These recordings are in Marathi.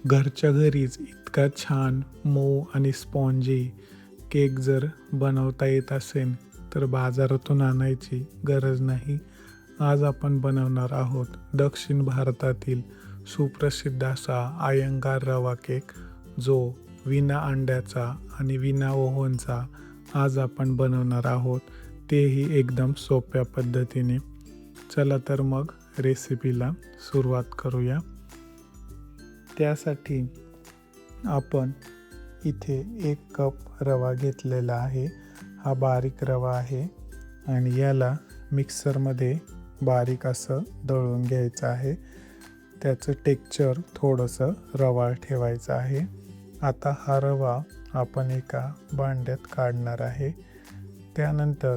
घरच्या घरीच इतका छान मऊ आणि स्पॉन्जी केक जर बनवता येत असेल तर बाजारातून आणायची गरज नाही. आज आपण बनवणार आहोत दक्षिण भारतातील सुप्रसिद्ध असा अय्यंगार रवा केक, जो विना अंड्याचा आणि विना ओव्हनचा आज आपण बनवणार आहोत, तेही एकदम सोप्या पद्धतीने. चला तर मग रेसिपीला सुरुवात करूया. त्यासाठी आपण इथे 1 कप रवा घेतलेला आहे. हा बारीक रवा आहे आणि याला मिक्सरमध्ये बारीक असं दळून घ्यायचं आहे. त्याचं टेक्स्चर थोडंसं रवाळ ठेवायचं आहे. आता हा रवा आपण एका भांड्यात काढणार आहे. त्यानंतर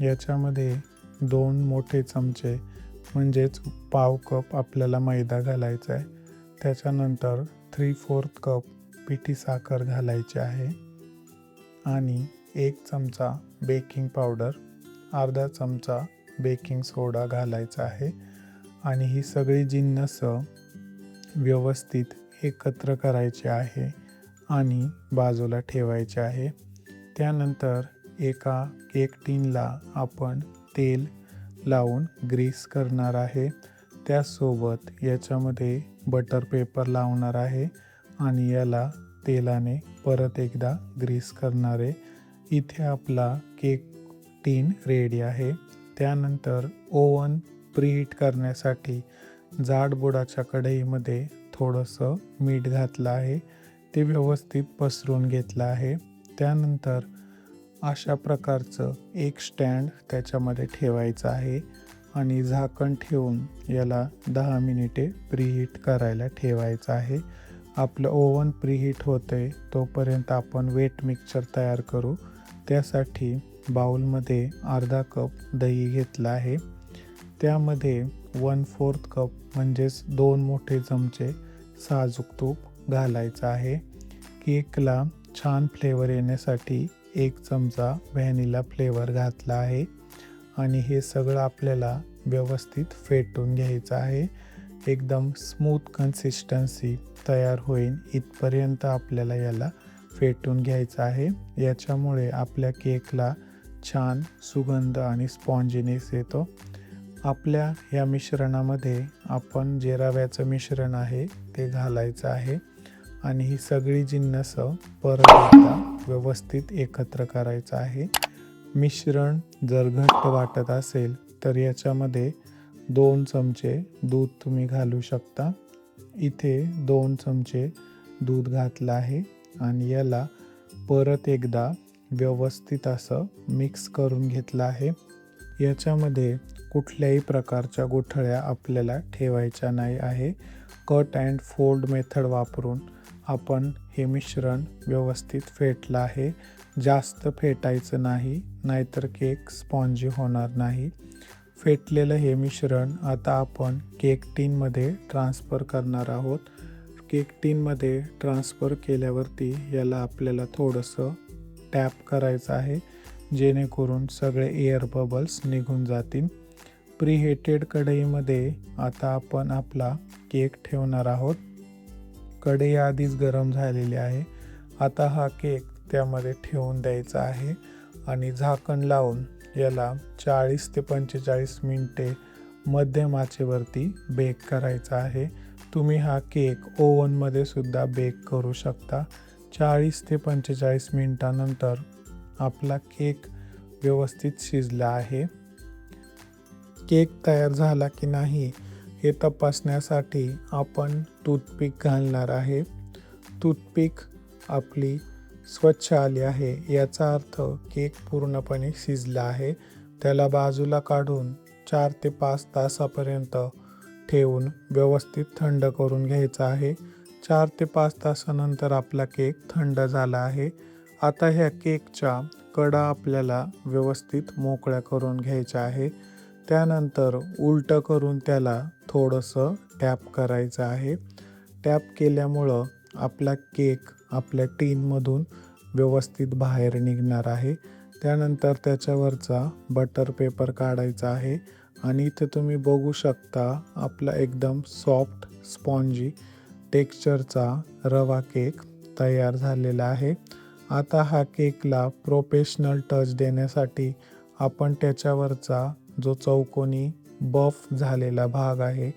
याच्यामध्ये 2 मोठे चमचे म्हणजेच पाव कप आपल्याला मैदा घालायचा आहे. त्याच्यानंतर 3/4 कप पिठी साखर घालायची आहे आणि 1 चमचा बेकिंग पावडर, अर्धा चमचा बेकिंग सोडा घालायचा आहे आणि ही सगळी जिन्नस व्यवस्थित एकत्र करायची आहे आणि बाजूला ठेवायचे आहे. त्यानंतर एका केक टिनला आपण तेल लावून ग्रीस करणार आहे. त्यासोबत याच्यामध्ये बटर पेपर लावणार आहे आणि याला तेलाने परत एकदा ग्रीस करणार आहे. इथे आपला केक टीन रेडी आहे. त्यानंतर ओव्हन प्रीहीट करण्यासाठी जाड बुडाच्या कढईमध्ये थोडंसं मीठ घातलं आहे. ते व्यवस्थित पसरून घेतलं आहे. त्यानंतर अशा प्रकारचं एक स्टँड त्याच्यामध्ये ठेवायचं आहे आणि झाकण ठेवून याला 10 मिनिटे प्रीहीट करायला ठेवायचं आहे. आपलं ओव्हन प्रीहीट होतंय तोपर्यंत आपण वेट मिक्सचर तयार करू. त्यासाठी बाउलमध्ये अर्धा कप दही घेतला आहे. त्यामध्ये 1/4 कप म्हणजेच 2 मोठे चमचे साजूक तूप घालायचं आहे. केकला छान फ्लेवर येण्यासाठी 1 चमचा व्हॅनिला फ्लेवर घातला आहे आणि हे सगळं आपल्याला व्यवस्थित फेटून घ्यायचं आहे. एकदम स्मूथ कन्सिस्टन्सी तयार होईल इथपर्यंत आपल्याला याला फेटून घ्यायचं आहे. याच्यामुळे आपल्या केकला छान सुगंध आणि स्पॉन्जीनेस येतो. आपल्या या मिश्रणामध्ये आपण जे रव्याचं मिश्रण आहे ते घालायचं आहे आणि ही सगळी जिन्नस परत एकदा व्यवस्थित एकत्र करायचं आहे. मिश्रण जर घट्ट वाटत असेल तर याच्यामध्ये 2 चमचे दूध तुम्ही घालू शकता. इथे 2 चमचे दूध घातलं आहे आणि याला परत एकदा व्यवस्थित असं मिक्स करून घेतलं आहे. याच्यामध्ये कुठल्याही प्रकारच्या गुठळ्या आपल्याला ठेवायच्या नाही आहे. कट अँड फोल्ड मेथड वापरून आपण हे मिश्रण व्यवस्थित फेटलं आहे. जास्त फेटायचं नाही, नाहीतर केक स्पॉन्जी होणार नाही. फेटलेलं हे मिश्रण आता आपण केक टीनमध्ये ट्रान्सफर करणार आहोत. केक टीनमध्ये ट्रान्सफर केल्यावरती याला आपल्याला थोडंसं टॅप करायचं आहे, जेणेकरून सगळे एअर बबल्स निघून जातील. प्रीहीटेड कढईमध्ये आता आपण आपला केक ठेवणार आहोत. कढई आधीच गरम झालेली आहे. आता हा केक त्यामध्ये ठेवून द्यायचा आहे आणि झाकण लावून याला 40 ते 45 मिनिटे मध्यम आचेवरती बेक करायचा आहे. तुम्ही हा केक ओव्हनमध्ये सुद्धा बेक करू शकता. 40 ते 45 मिनिटानंतर आपला केक व्यवस्थित शिजला आहे. केक तयार झाला की नाही हे तपासण्यासाठी आपण टूथपिक घालणार आहे. टूथपिक आपली स्वच्छ आली आहे, याचा अर्थ केक पूर्णपणे शिजला आहे. त्याला बाजूला काढून 4 ते 5 तासापर्यंत ठेवून व्यवस्थित थंड करून घ्यायचा आहे. 4 ते 5 तासानंतर आपला केक थंड झाला आहे. आता ह्या केकच्या कडा आपल्याला व्यवस्थित मोकळ्या करून घ्यायच्या आहे. त्यानंतर उलटं करून त्याला थोडंसं टॅप करायचं आहे. टॅप केल्यामुळं आपला केक आपल्या टीनमधून व्यवस्थित बाहेर निघणार आहे. त्यानंतर त्याच्यावरचा बटर पेपर काढायचा आहे आणि इथे तुम्ही बघू शकता आपला एकदम सॉफ्ट स्पॉन्जी टेक्स्चरचा रवा केक तयार झालेला आहे. आता हा केकला प्रोफेशनल टच देण्यासाठी आपण त्याच्यावरचा जो चौकोनी बफ झालेला भाग आहे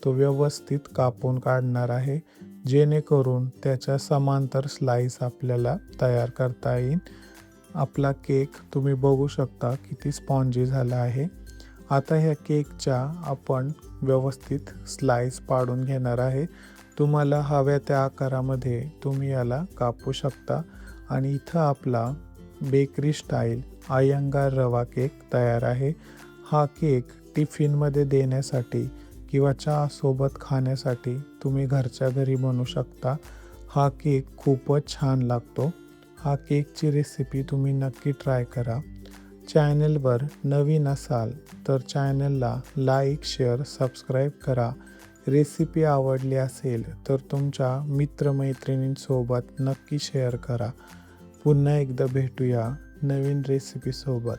तो व्यवस्थित कापून काढणार आहे, जेणेकरून त्याच्या समांतर स्लाइस आपल्याला तयार करता येईल. आपला केक तुम्ही बघू शकता किती स्पॉन्जी झाला आहे. आता ह्या केकच्या आपण व्यवस्थित स्लाइस पाडून घेणार आहे. तुम्हाला हव्या त्या आकारामध्ये तुम्ही याला कापू शकता. आणि इथं आपला बेकरी स्टाईल अय्यंगार रवा केक तयार आहे. हा केक टिफिनमध्ये देण्यासाठी किंवा चहासोबत खाण्यासाठी तुम्ही घरच्या घरी बनवू शकता. हा केक खूपच छान लागतो. हा केकची रेसिपी तुम्ही नक्की ट्राय करा. चॅनलवर नवीन असाल तर चॅनलला लाईक, शेअर, सबस्क्राईब करा. रेसिपी आवडली असेल तर तुमच्या मित्रमैत्रिणींसोबत नक्की शेअर करा. पुन्हा एकदा भेटूया नवीन रेसिपीसोबत.